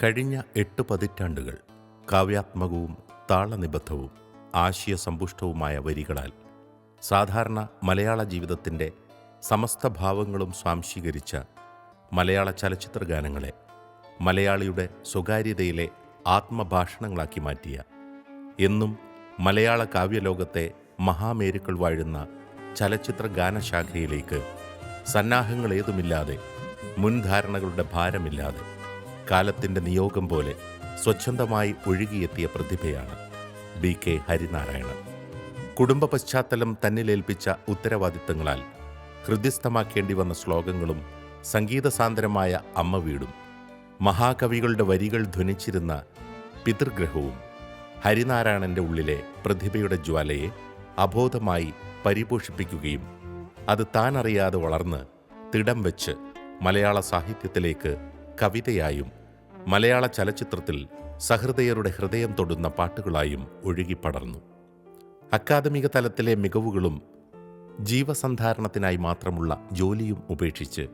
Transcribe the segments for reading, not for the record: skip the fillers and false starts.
കഴിഞ്ഞ 8 പതിറ്റാണ്ടുകൾ കാവ്യാത്മകവും താളനിബദ്ധവും ആശയസമ്പുഷ്ടവുമായ വരികളാൽ സാധാരണ മലയാള ജീവിതത്തിൻ്റെ സമസ്ത ഭാവങ്ങളും സ്വാംശീകരിച്ച മലയാള ചലച്ചിത്ര ഗാനങ്ങളെ മലയാളിയുടെ സ്വകാര്യതയിലെ ആത്മഭാഷണങ്ങളാക്കി മാറ്റിയ, എന്നും മലയാള കാവ്യലോകത്തെ മഹാമേരുക്കൾ വാഴുന്ന ചലച്ചിത്ര ഗാനശാഖയിലേക്ക് സന്നാഹങ്ങളേതുമില്ലാതെ, മുൻധാരണകളുടെ ഭാരമില്ലാതെ, കാലത്തിൻ്റെ നിയോഗം പോലെ സ്വച്ഛന്തമായി ഒഴുകിയെത്തിയ പ്രതിഭയാണ് BK ഹരിനാരായണൻ. കുടുംബ പശ്ചാത്തലം തന്നിലേൽപ്പിച്ച ഉത്തരവാദിത്തങ്ങളാൽ ഹൃദ്യസ്ഥമാക്കേണ്ടി വന്ന ശ്ലോകങ്ങളും സംഗീതസാന്ദ്രമായ അമ്മ വീടും മഹാകവികളുടെ വരികൾ ധ്വനിച്ചിരുന്ന പിതൃഗ്രഹവും ഹരിനാരായണൻ്റെ ഉള്ളിലെ പ്രതിഭയുടെ ജ്വാലയെ അബോധമായി പരിപോഷിപ്പിക്കുകയും അത് താനറിയാതെ വളർന്ന് തിടം വെച്ച് മലയാള സാഹിത്യത്തിലേക്ക് കവിതയായും മലയാള ചലച്ചിത്രത്തിൽ സഹൃദയരുടെ ഹൃദയം തൊടുന്ന പാട്ടുകളായും ഒഴുകിപ്പടർന്നു. അക്കാദമിക തലത്തിലെ മികവുകളും ജീവസന്ധാരണത്തിനായി മാത്രമുള്ള ജോലിയും ഉപേക്ഷിച്ച്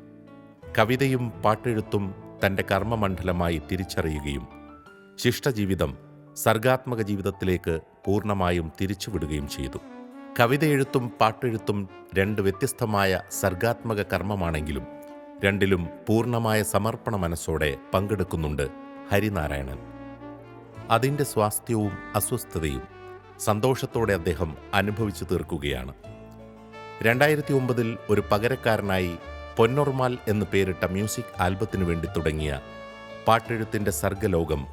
കവിതയും പാട്ടെഴുത്തും തൻ്റെ കർമ്മമണ്ഡലമായി തിരിച്ചറിയുകയും ശിഷ്ടജീവിതം സർഗാത്മക ജീവിതത്തിലേക്ക് പൂർണ്ണമായും തിരിച്ചുവിടുകയും ചെയ്തു. കവിതയെഴുത്തും പാട്ടെഴുത്തും രണ്ട് വ്യത്യസ്തമായ സർഗാത്മക കർമ്മമാണെങ്കിലും രണ്ടിലും പൂർണ്ണമായ സമർപ്പണ മനസ്സോടെ പങ്കെടുക്കുന്നുണ്ട് ഹരിനാരായണൻ. അതിൻ്റെ സ്വാസ്ഥ്യവും അസ്വസ്ഥതയും സന്തോഷത്തോടെ അദ്ദേഹം അനുഭവിച്ചു തീർക്കുകയാണ്. 2009 ഒരു പകരക്കാരനായി പൊന്നൊർമാൽ എന്ന് പേരിട്ട മ്യൂസിക് ആൽബത്തിനു വേണ്ടി തുടങ്ങിയ പാട്ടെഴുത്തിൻ്റെ സർഗലോകം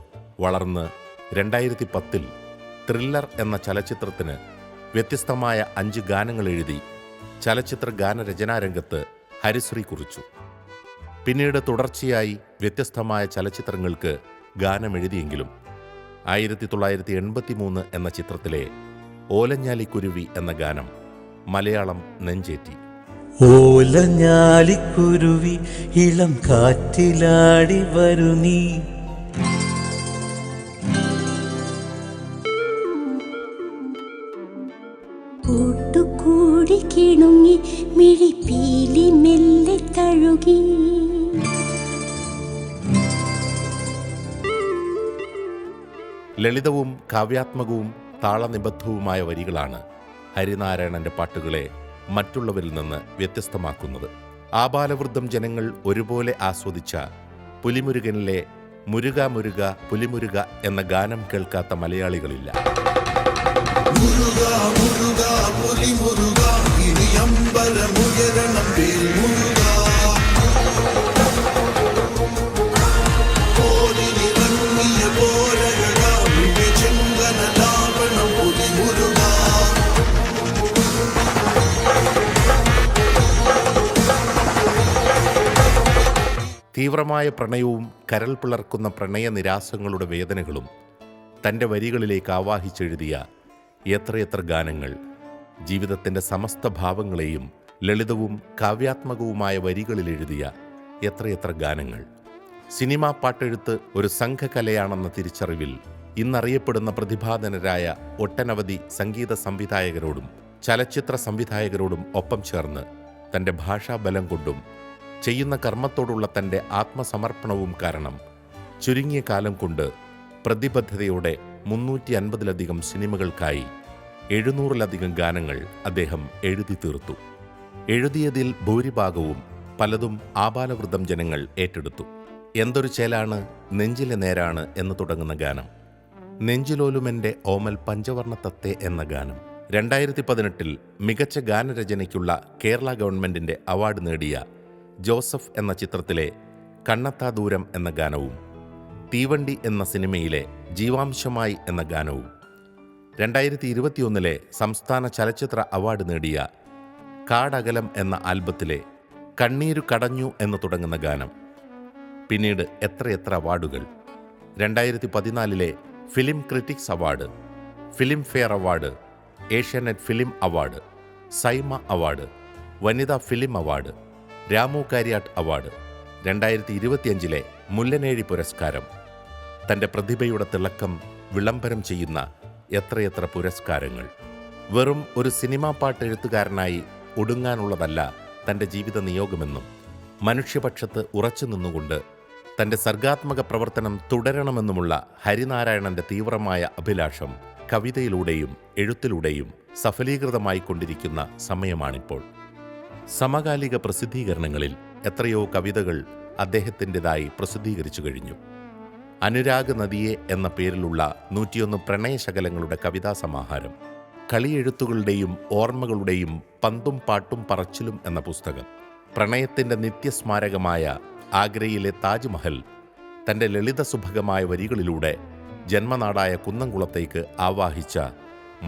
വളർന്ന് 2010 ത്രില്ലർ എന്ന ചലച്ചിത്രത്തിന് വ്യത്യസ്തമായ 5 ഗാനങ്ങൾ എഴുതി ചലച്ചിത്ര ഗാനരചനാരംഗത്ത് ഹരിശ്രീ കുറിച്ചു. പിന്നീട് തുടർച്ചയായി വ്യത്യസ്തമായ ചലച്ചിത്രങ്ങൾക്ക് ഗാനമെഴുതിയെങ്കിലും 1983 എന്ന ചിത്രത്തിലെ ഓലഞ്ഞാലിക്കുരുവി എന്ന ഗാനം മലയാളം നെഞ്ചേറ്റി. ഓലഞ്ഞാലിക്കുരുവി ഇളം കാറ്റിലാടി വരു നീ, കൂട്ടുകൂടി കിണുങ്ങി മിഴിപ്പീലി മെല്ലെ തഴുകി. ലളിതവും കാവ്യാത്മകവും താളനിബദ്ധവുമായ വരികളാണ് ഹരിനാരായണന്റെ പാട്ടുകളെ മറ്റുള്ളവരിൽ നിന്ന് വ്യത്യസ്തമാക്കുന്നത്. ആബാലവൃദ്ധം ജനങ്ങൾ ഒരുപോലെ ആസ്വദിച്ച പുലിമുരുകനിലെ മുരുക മുരുക പുലിമുരുക എന്ന ഗാനം കേൾക്കാത്ത മലയാളികളില്ല. തീവ്രമായ പ്രണയവും കരൾ പിളർക്കുന്ന പ്രണയനിരാസങ്ങളുടെ വേദനകളും തൻ്റെ വരികളിലേക്ക് ആവാഹിച്ചെഴുതിയ എത്രയെത്ര ഗാനങ്ങൾ, ജീവിതത്തിൻ്റെ സമസ്ത ഭാവങ്ങളെയും ലളിതവും കാവ്യാത്മകവുമായ വരികളിലെഴുതിയ എത്രയെത്ര ഗാനങ്ങൾ. സിനിമാ പാട്ടെഴുത്ത് ഒരു സംഘകലയാണെന്ന തിരിച്ചറിവിൽ ഇന്നറിയപ്പെടുന്ന പ്രതിഭാധനരായ ഒട്ടനവധി സംഗീത സംവിധായകരോടും ചലച്ചിത്ര സംവിധായകരോടും ഒപ്പം ചേർന്ന് തൻ്റെ ഭാഷാബലം കൊണ്ടും ചെയ്യുന്ന കർമ്മത്തോടുള്ള തൻ്റെ ആത്മസമർപ്പണവും കാരണം ചുരുങ്ങിയ കാലം കൊണ്ട് പ്രതിബദ്ധതയോടെ 350-ലധികം സിനിമകൾക്കായി 700-ലധികം ഗാനങ്ങൾ അദ്ദേഹം എഴുതി തീർത്തു. എഴുതിയതിൽ ഭൂരിഭാഗവും പലതും ആബാലവൃദ്ധം ജനങ്ങൾ ഏറ്റെടുത്തു. എന്തൊരു ചേലാണ് നെഞ്ചിലെ നേരാണ് എന്ന് തുടങ്ങുന്ന ഗാനം, നെഞ്ചിലോലുമെൻ്റെ ഓമൽ പഞ്ചവർണ്ണ തത്തേ എന്ന ഗാനം, 2018 മികച്ച ഗാനരചനയ്ക്കുള്ള കേരള ഗവൺമെൻറ്റിൻ്റെ അവാർഡ് നേടിയ ജോസഫ് എന്ന ചിത്രത്തിലെ കണ്ണത്താ ദൂരം എന്ന ഗാനവും, തീവണ്ടി എന്ന സിനിമയിലെ ജീവാംശമായി എന്ന ഗാനവും, 2021 സംസ്ഥാന ചലച്ചിത്ര അവാർഡ് നേടിയ കാടകലം എന്ന ആൽബത്തിലെ കണ്ണീരു കടഞ്ഞു എന്ന് തുടങ്ങുന്ന ഗാനം. പിന്നീട് എത്രയെത്ര അവാർഡുകൾ! 2014 film critics award, Filmfare award, Asianet film award, SIIMA award, Vanitha film award, Ramu Kariat award, 2025 Mullanezhi പുരസ്കാരം. തൻ്റെ പ്രതിഭയുടെ തിളക്കം വിളംബരം ചെയ്യുന്ന എത്രയെത്ര പുരസ്കാരങ്ങൾ! വെറും ഒരു സിനിമാ പാട്ടെഴുത്തുകാരനായി ഒടുങ്ങാനുള്ളതല്ല തൻ്റെ ജീവിത നിയോഗമെന്നും മനുഷ്യപക്ഷത്ത് ഉറച്ചു നിന്നുകൊണ്ട് തൻ്റെ സർഗാത്മക പ്രവർത്തനം തുടരണമെന്നുമുള്ള ഹരിനാരായണന്റെ തീവ്രമായ അഭിലാഷം കവിതയിലൂടെയും എഴുത്തിലൂടെയും സഫലീകൃതമായിക്കൊണ്ടിരിക്കുന്ന സമയമാണിപ്പോൾ. സമകാലിക പ്രസിദ്ധീകരണങ്ങളിൽ എത്രയോ കവിതകൾ അദ്ദേഹത്തിൻ്റെതായി പ്രസിദ്ധീകരിച്ചു കഴിഞ്ഞു. അനുരാഗ് നദിയെ എന്ന പേരിലുള്ള 101 പ്രണയശകലങ്ങളുടെ കവിതാ സമാഹാരം, കളിയെഴുത്തുകളുടെയും ഓർമ്മകളുടെയും പന്തും പാട്ടും പറച്ചിലും എന്ന പുസ്തകം, പ്രണയത്തിൻ്റെ നിത്യസ്മാരകമായ ആഗ്രയിലെ താജ്മഹൽ തൻ്റെ ലളിതസുഭഗമായ വരികളിലൂടെ ജന്മനാടായ കുന്നംകുളത്തേക്ക് ആവാഹിച്ച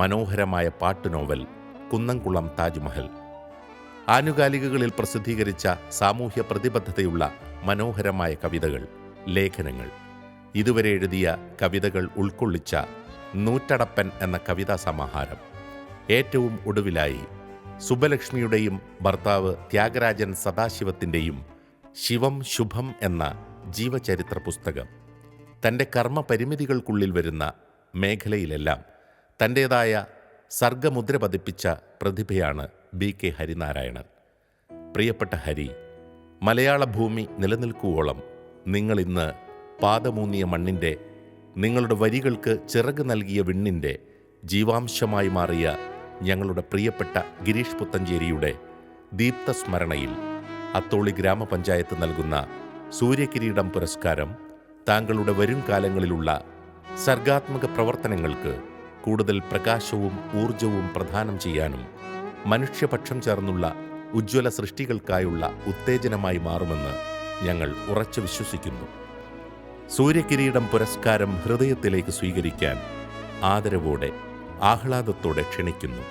മനോഹരമായ പാട്ടുനോവൽ കുന്നംകുളം താജ്മഹൽ, ആനുകാലികകളിൽ പ്രസിദ്ധീകരിച്ച സാമൂഹ്യ പ്രതിബദ്ധതയുള്ള മനോഹരമായ കവിതകൾ, ലേഖനങ്ങൾ, ഇതുവരെ എഴുതിയ കവിതകൾ ഉൾക്കൊള്ളിച്ച നൂറ്റടപ്പൻ എന്ന കവിതാ സമാഹാരം, ഏറ്റവും ഒടുവിലായി സുബ്ബലക്ഷ്മിയുടെയും ഭർത്താവ് ത്യാഗരാജൻ സദാശിവത്തിൻ്റെയും ശിവം ശുഭം എന്ന ജീവചരിത്ര പുസ്തകം. തൻ്റെ കർമ്മപരിമിതികൾക്കുള്ളിൽ വരുന്ന മേഖലയിലെല്ലാം തൻ്റേതായ സർഗമുദ്ര പതിപ്പിച്ച പ്രതിഭയാണ് BK ഹരിനാരായണൻ. പ്രിയപ്പെട്ട ഹരി, മലയാള ഭൂമി നിലനിൽക്കുവോളം നിങ്ങളിന്ന് പാദമൂന്നിയ മണ്ണിൻ്റെ, നിങ്ങളുടെ വരികൾക്ക് ചിറക് നൽകിയ വിണ്ണിൻ്റെ ജീവാംശമായി മാറിയ ഞങ്ങളുടെ പ്രിയപ്പെട്ട ഗിരീഷ് പുത്തഞ്ചേരിയുടെ ദീപ്തസ്മരണയിൽ അത്തോളി ഗ്രാമപഞ്ചായത്ത് നൽകുന്ന സൂര്യകിരീടം പുരസ്കാരം താങ്കളുടെ വരും കാലങ്ങളിലുള്ള സർഗാത്മക പ്രവർത്തനങ്ങൾക്ക് കൂടുതൽ പ്രകാശവും ഊർജവും പ്രദാനം ചെയ്യാനും മനുഷ്യപക്ഷം ചേർന്നുള്ള ഉജ്ജ്വല സൃഷ്ടികൾക്കായുള്ള ഉത്തേജനമായി മാറുമെന്ന് ഞങ്ങൾ ഉറച്ചു വിശ്വസിക്കുന്നു. സൂര്യകിരീടം പുരസ്കാരം ഹൃദയത്തിലേക്ക് സ്വീകരിക്കാൻ ആദരവോടെ, ആഹ്ലാദത്തോടെ ക്ഷണിക്കുന്നു.